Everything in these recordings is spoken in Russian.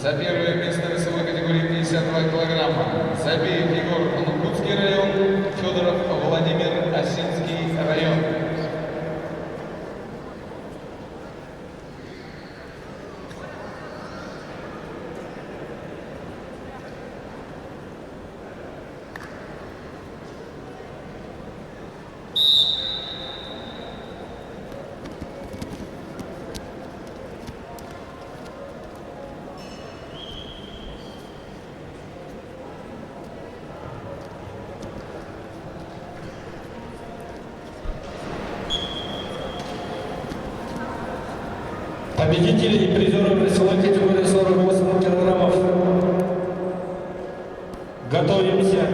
За первое место весовой категории 52 килограмма. Забиев Егор, Анукутский район, Федоров Владимир, Осинский район. Победители и призеры весовой категории 48 килограммов. Готовимся.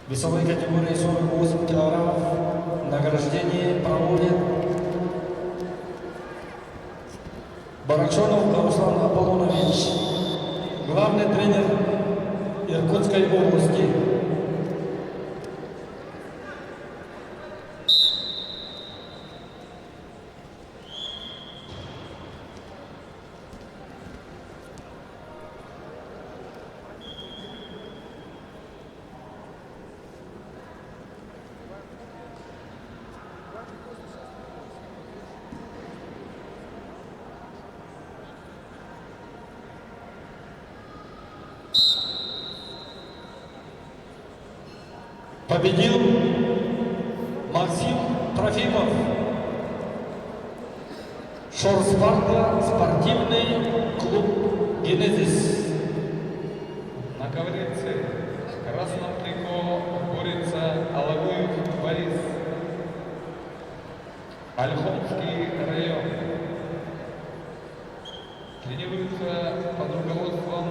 Весовой категории 48 килограммов. Награждение проводит Баракшонов Руслан Аполлонович, главный тренер Иркутской области. Победил Максим Трофимов. Шорспарта, спортивный клуб «Генезис». На коврице в красном трико борется Алагуев Борис, Ольховский район. Тренируется под руководством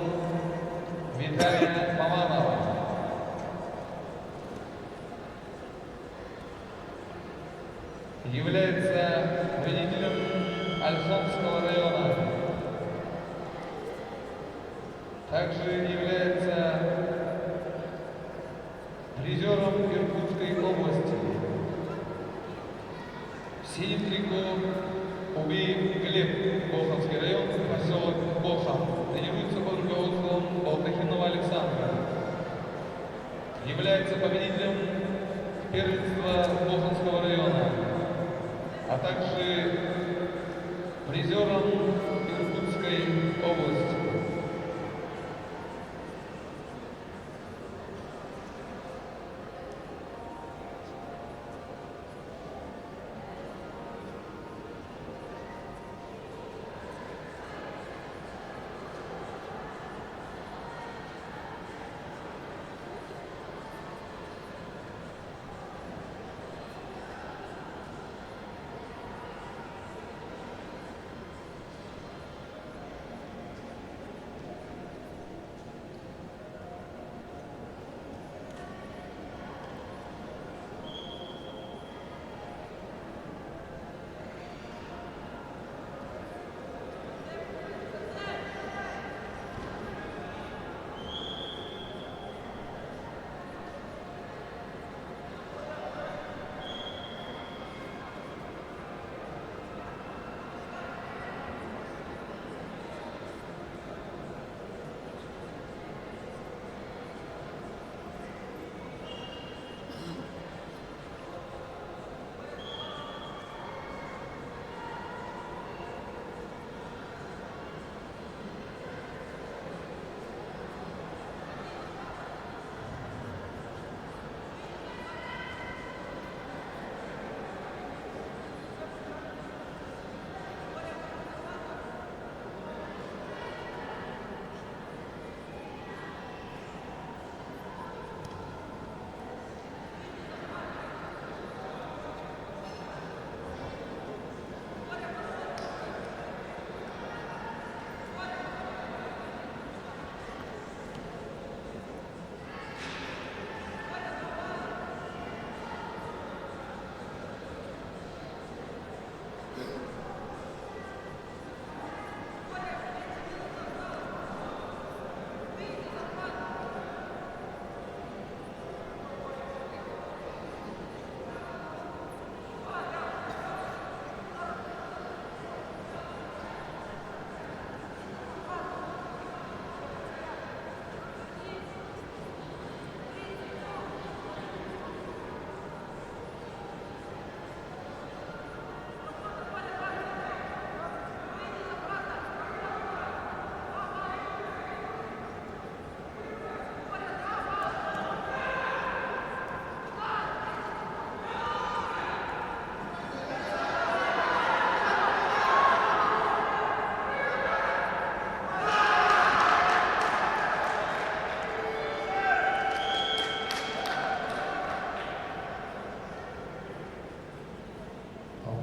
Виталия Маманова. Является победителем Ольховского района. Также является призером Иркутской области. В синем трико Убиев Глеб, Боховский район, поселок Боха. Тренируется под руководством Балтахинова Александра. Является победителем первенства Боховского района, а также призером Иркутской области.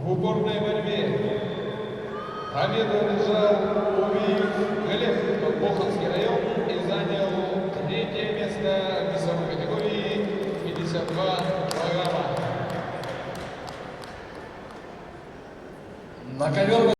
В упорной борьбе победу одержал Убиев Глеб, Боханский район, и занял третье место в весовой категории 52 килограмма. На ковер